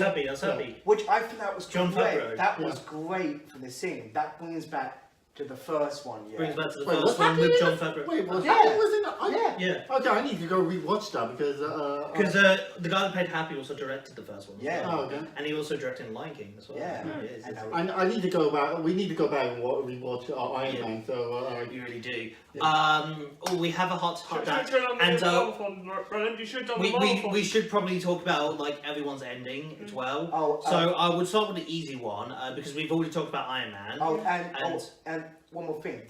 Happy? That's happy. Which I think that was John great. Favreau. That was great for the scene. That brings back to the first one. Brings back to the first one with John Favreau. Wait, was Happy was in it? Yeah. Okay, I need to go rewatch that because the guy that played Happy also directed the first one. Yeah. Oh, okay. And he also directed Lion King as well. Yeah. I need to go back. We need to go back and rewatch Iron Man. So you really do. We have a hot we should probably talk about like everyone's ending as well. So I would start with the easy one because we've already talked about Iron Man. And one more thing,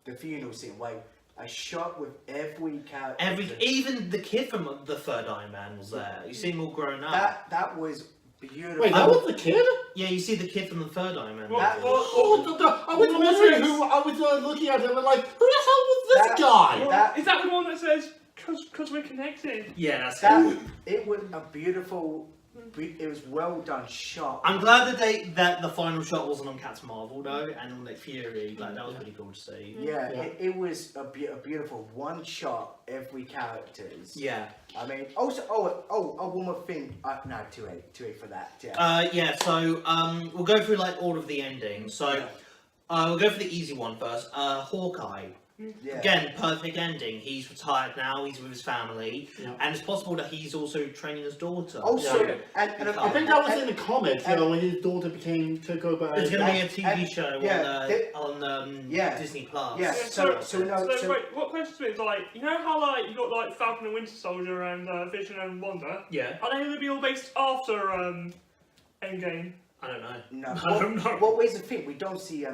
the funeral scene, like a shot with every character. Even the kid from the third Iron Man was there. You see him all grown up. That was beautiful. wait, that was the kid? Yeah, you see the kid from the third Iron Man. I was wondering who I was looking at him and like, who the hell was this guy? Is that the one that says, "Cause we're connected"? Yeah, that's it. It was a beautiful. It was well done shot. I'm glad that the final shot wasn't on Captain Marvel though, and on Nick Fury. Like that was pretty cool to see. Yeah. It was a beautiful one shot every characters. Yeah. I mean, also, one more thing. No, too late for that. So we'll go through like all of the endings. So we'll go for the easy one first. Hawkeye. Yeah. Again, perfect ending. He's retired now. He's with his family, and it's possible that he's also training his daughter. And I think that was in the comics when his daughter took over. There's going to be a TV show on Disney Plus. Yeah. So wait, what question is like, you know how like you got like Falcon and Winter Soldier and Vision and Wanda? Yeah. Are they going to be all based after Endgame? I don't know. No. I don't know. Well, where's the thing? We don't see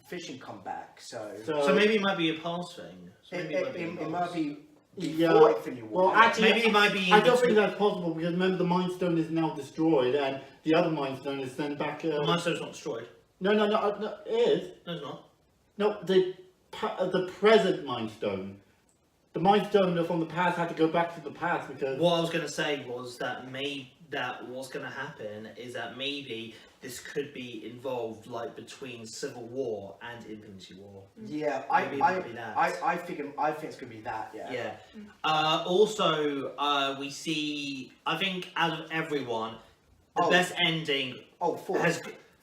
Fishing come back, so maybe it might be a past thing. It might be before Infinity War. Well, actually, maybe it might be. I don't think that's possible because remember the Mind Stone is now destroyed and the other Mind Stone is sent back. The Mind Stone's not destroyed. No, it is. No, it's not. No, the present Mind Stone. The Mind Stone from the past had to go back to the past because. What I was going to say was that what's going to happen is that maybe this could be involved like between Civil War and Infinity War. Yeah, I think it's gonna be that. Yeah. Also, we see. I think out of everyone, the best ending.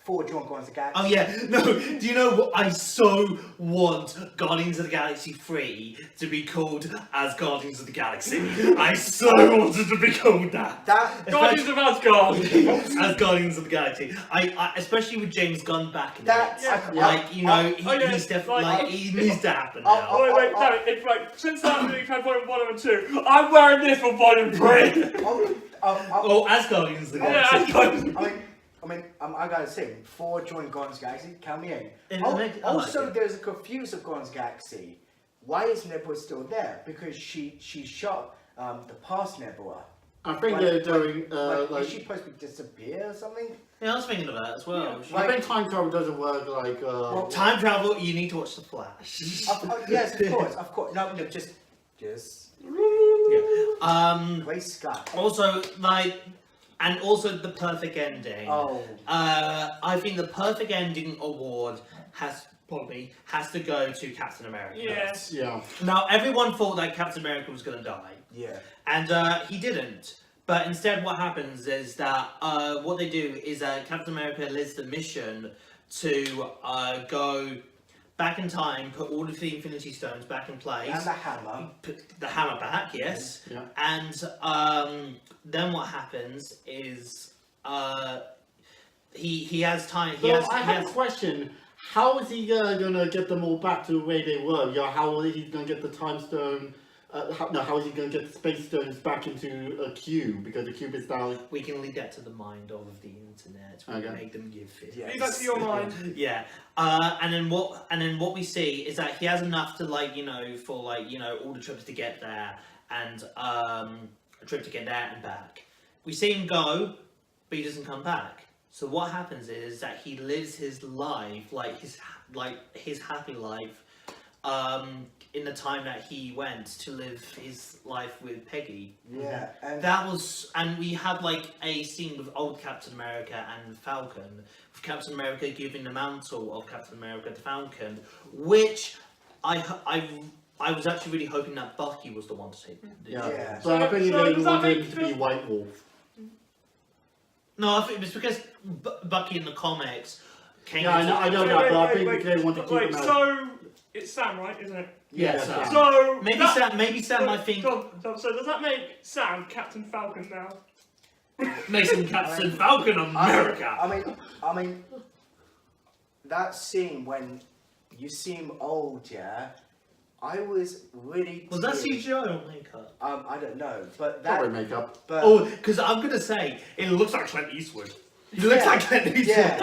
for John Guardians of the Galaxy. Oh yeah, no, do you know what? I so want Guardians of the Galaxy 3 to be called as Guardians of the Galaxy. I so want it to be called that. Guardians of Asgard. As Guardians of the Galaxy. I especially with James Gunn back in That- it. yeah. Like, you know, yeah, he's definitely, like- like, he needs to happen I'll- now. Wait, no, it's like, since that we've had volume 1 and 2, I'm wearing this for volume 3! Oh, as Guardians of the Yeah, Galaxy. I gotta say, before joining Guardians of the Galaxy, count me in. I like Also, it. there's a confuse of Guardians of the Galaxy. Why is Nebula still there? Because she shot the past Nebula. I think Like- they're doing Is she supposed to disappear or something? Yeah, I was thinking of that as well. I think time travel doesn't work like. Time travel, you need to watch The Flash. Yes, of course. No, just Yeah. Grace Scott. Also, like, and also the perfect ending. Oh. I think the perfect ending award has to go to Captain America. Yes. Yeah. Now, everyone thought that Captain America was gonna die, Yeah. and he didn't. But instead, what happens is that what they do is Captain America lists the mission to go back in time, put all of the Infinity Stones back in place. And the hammer. Put the hammer back, yes. Yeah. And then what happens is he has time. I have a question. How is he gonna get them all back to the way they were? Yeah, how is he gonna get the time stone? How is he gonna get the space stones back into a cube? Because the cube is now. We can leave that to the mind of the internet. We can make them give it. Yeah. Leave that to your mind. Yeah. And then what we see is that he has enough to for all the trips to get there and a trip to get there and back. We see him go, but he doesn't come back. So what happens is that he lives his life his happy life in the time that he went to live his life with Peggy. Yeah. And we have like a scene with old Captain America and Falcon, with Captain America giving the mantle of Captain America to Falcon, which I was actually really hoping that Bucky was the one to take. Yeah. So I think So they does that wanted make him to be White Wolf. No, I think it was because Bucky in the comics came. Yeah, I know that, but I think they want to keep him out. So, it's Sam, right, isn't it? Yes. Yeah, Sam. So, Maybe Sam. I think So does that make Sam Captain Falcon now? makes him Captain Falcon America. I mean, that scene when you seem old, yeah. I was really. Was that teary. CGI or makeup? I don't know, but that. Probably makeup. But Oh, because I'm gonna say it looks like Clint Eastwood. He looks like Clint Eastwood. Yeah.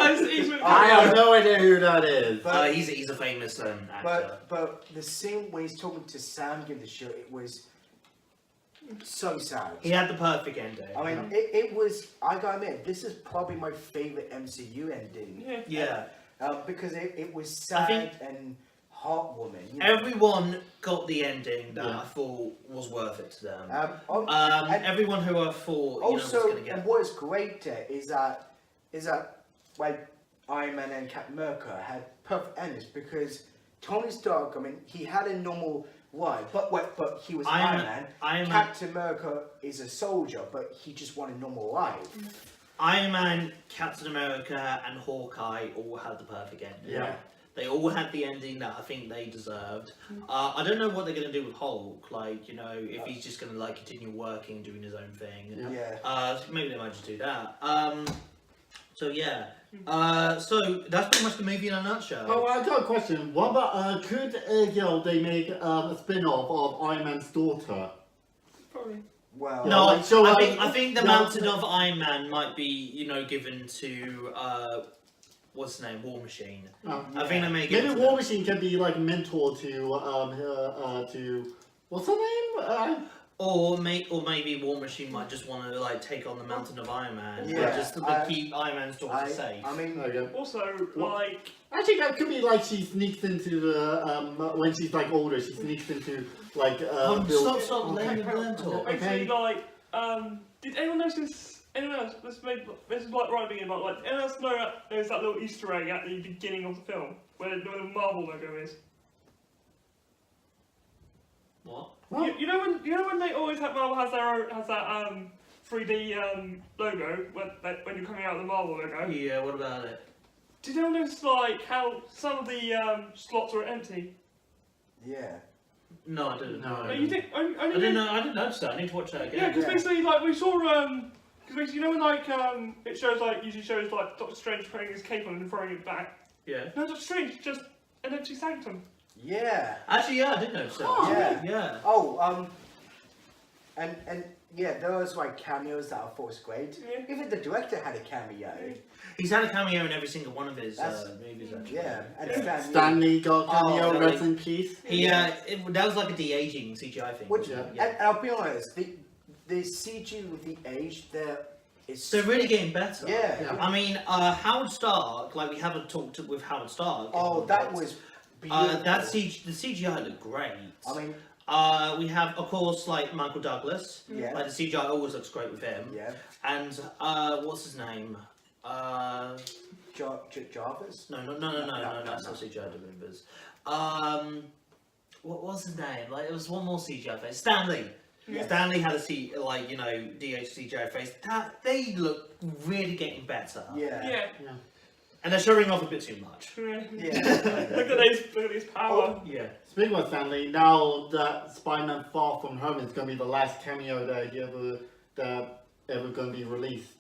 I have no idea who that is. But- He's a famous actor. But the scene when he's talking to Sam, give the show, it was so sad. He had the perfect ending. I mean, it was. I gotta admit, this is probably my favorite MCU ending. Yeah. Yeah. Because it was I sad think- and heartwarming. You know? Everyone got the ending that Yeah. I thought was worth it to them. And Everyone who I thought was also, going to get. and what is great is that like Iron Man and Captain America had perfect endings because Tony Stark, I mean, he had a normal life, but he was Iron Man. Captain America is a soldier, but he just wanted a normal life. Iron Man, Captain America, and Hawkeye all had the perfect ending. Yeah. They all had the ending that I think they deserved. I don't know what they're going to do with Hulk. If he's just going to continue working, doing his own thing. Yeah. Maybe they might just do that. So yeah. So that's pretty much the movie in a nutshell. Oh, I got a question. What about could they make a spin-off of Iron Man's daughter? Probably. Well. No, like, so, I think the yeah. mountain of Iron Man might be, given to what's his name, War Machine. I think they may give Maybe it to War them. Machine can be like mentor to what's her name? Or maybe War Machine might just want to take on the mountain of Iron Man, Yeah, just to keep Iron Man's daughter safe. I mean, Okay. Also, Actually, that could be she sneaks into the when she's older. She sneaks into build. Stop letting him learn talk. basically, did anyone notice? Anyone else? This is right at the beginning, but anyone else know that there's that little Easter egg at the beginning of the film where the Marvel logo is? What? You know when they always have Marvel has that 3D logo when you're coming out of the Marvel logo. Yeah, what about it? did you notice like how some of the slots were empty? Yeah. No, I didn't. No. No, you did. I didn't know. I didn't notice that. I need to watch that again. Yeah, because Yeah. basically, like we saw, because basically, you know, when like it shows like usually shows like Doctor Strange putting his cape on and throwing it back. Yeah. No, Doctor Strange just an empty sanctum. Yeah. Actually, yeah, I did notice that. Oh, yeah. Yeah. Oh, and yeah, there was like cameos that I thought was great. Yeah. Even the director had a cameo. He's had a cameo in every single one of his That's- movies, actually. Yeah, and Yeah. Stanley got cameo, Oh, rest in peace. He, that was like a de-aging CGI thing. Which, wasn't it? Yeah. and I'll be honest, the CG with the age there is. They're really getting better. Yeah. Yeah. I mean, Howard Stark, like we haven't talked with Howard Stark. Oh, that was beautiful. the CGI looked great. I mean, we have, of course, like Michael Douglas. yeah. Like the CGI always looks great with him. Yeah. And what's his name? Jarvis? No, No, that's no. not CGI delivers. What was his name? Like it was one more CGI face. Stanley. Yeah. Stanley had a DH CGI face. They look really getting better. Yeah. Yeah. And they're showing off a bit too much. Yeah. Look at his power. Yeah. Speaking of Stanley, now that Spider-Man Far From Home is going to be the last cameo that ever going to be released.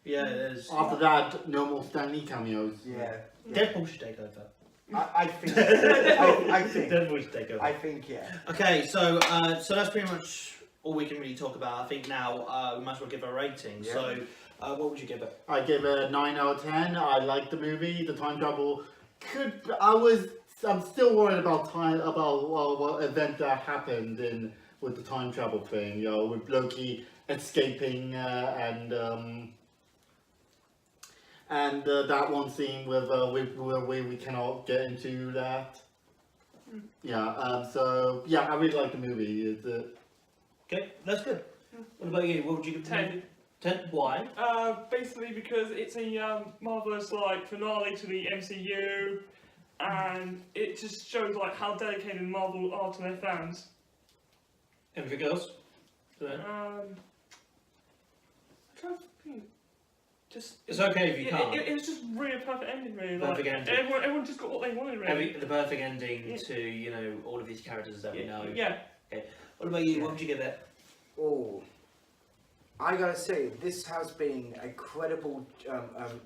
Yeah, it is. After that, no more Stanley cameos. Yeah. Deadpool should take over. I think. I think. Deadpool should take over. I think. Yeah. Okay, so that's pretty much all we can really talk about. I think now we might as well give a rating. Yeah. So, what would you give it? I give it a 9 out of 10. I like the movie. The time travel I'm still worried about what event that happened with the time travel thing. You know, with Loki escaping and that one scene where we cannot get into that. Yeah. So yeah, I really like the movie. Okay, that's good. What about you? What would you give it? 10. 10? Why? Basically because it's a marvelous like finale to the MCU, and it just shows like how dedicated Marvel are to their fans. Anything else? I'm trying to think. Just It's okay if you can't. It was just really a perfect ending, really. Perfect Like, ending. Everyone just got what they wanted, really. The perfect ending Yeah. to all of these characters that we know. Yeah. What about you? What would you give it? Oh, I gotta say, this has been a credible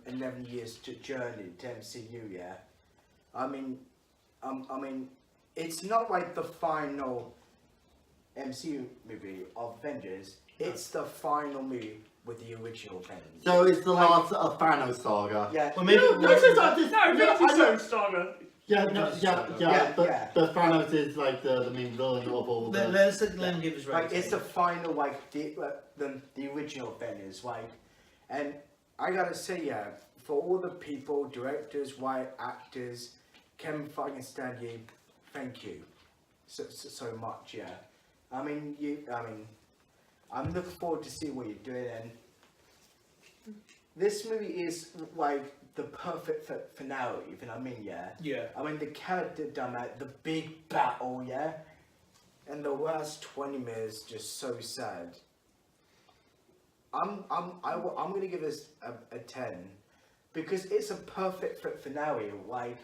11 years journey to MCU. Yeah, I mean, it's not like the final MCU movie of Avengers. It's the final movie with the original Avengers. So it's the last of Thanos saga. Yeah. Well, maybe. No, Infinity Stone saga. Yeah, Yeah, but yeah. the Thanos is like the main villain of all the. Let him give his rating. Like it's the final, like the original Avengers, like, and I gotta say, yeah, for all the people, directors, white actors, Kevin fucking Stanley, thank you, so much, yeah. I mean, I'm looking forward to see what you're doing, and this movie is like the perfect finale, if you know what I mean, yeah. Yeah. I mean, the character dynamic, the big battle, yeah. And the last 20 minutes just so sad. I'm gonna give this a 10 because it's a perfect finale. Like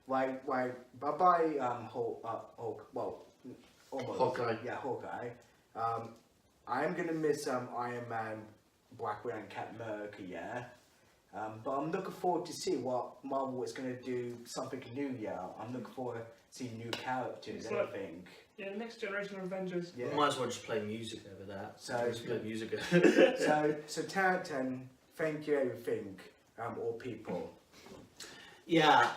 bye bye Hulk. Well, almost. Hawkeye. Yeah, Hawkeye. I am gonna miss Iron Man, Black Widow, and Captain America. Yeah. But I'm looking forward to see what Marvel is going to do, something new, yeah. I'm looking forward to seeing new characters and Like- everything. Yeah, the next generation of Avengers. Yeah. Might as well just play music over that. So- just play music. So 10 out of 10, thank you everything, all people. Yeah.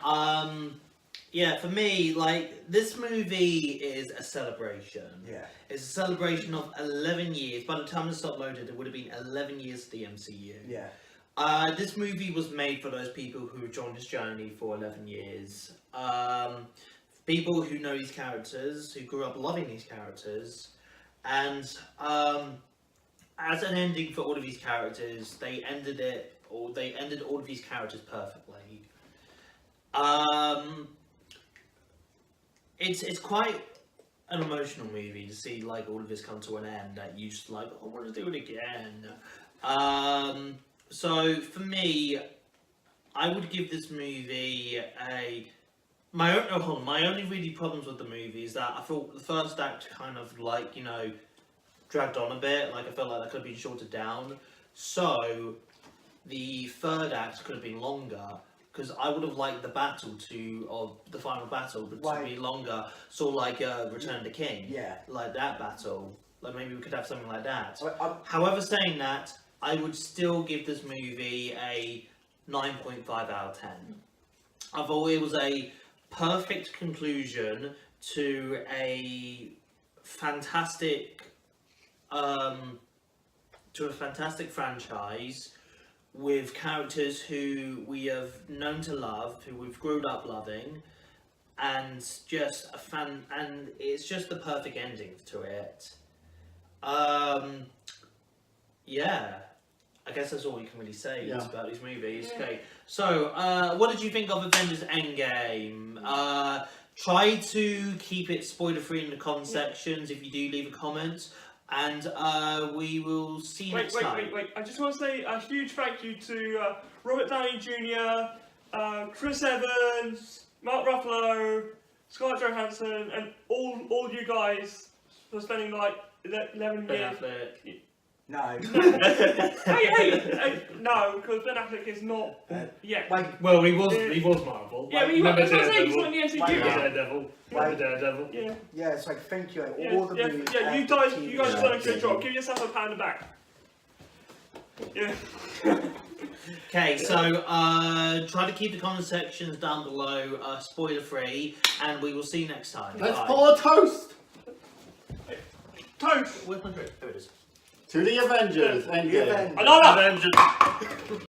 Yeah. For me, like this movie is a celebration. Yeah. It's a celebration of 11 years. By the time it's uploaded, it would have been 11 years to the MCU. Yeah. This movie was made for those people who joined this journey for 11 years. People who know these characters, who grew up loving these characters, and as an ending for all of these characters, they ended all of these characters perfectly. It's quite an emotional movie to see like all of this come to an end. That you just like, I want to do it again. So for me, I would give this movie a. My only really problems with the movie is that I thought the first act kind of like, you know, dragged on a bit. Like I felt like that could have been shortened down. So the third act could have been longer because I would have liked the the final battle to be longer. Sort of like Return of the King. Yeah. Like that battle. Like maybe we could have something like that. However, saying that, I would still give this movie a 9.5 out of 10. I thought it was a perfect conclusion to a fantastic franchise with characters who we have known to love, who we've grown up loving, and just and it's just the perfect ending to it. Yeah. I guess that's all we can really say about these movies. Yeah. Okay, so what did you think of Avengers Endgame? Try to keep it spoiler-free in the comment sections if you do leave a comment, and we will see you next time. Wait. I just want to say a huge thank you to Robert Downey Jr., Chris Evans, Mark Ruffalo, Scarlett Johansson, and all you guys for spending like 11 years. no. hey, no, because Ben Affleck is not yet. Well, he was Marvel. Yeah, but he's not in the MCU yet. Daredevil. Yeah. Yeah, it's like thank you. All the movies. Yeah, you guys have done a good job. Give yourself a pat on the back. Yeah. Okay, so try to keep the comment sections down below spoiler free, and we will see you next time. Let's Bye. pour a toast Toast! Where's my drink? There it is. to the Avengers Endgame. Another! Avengers.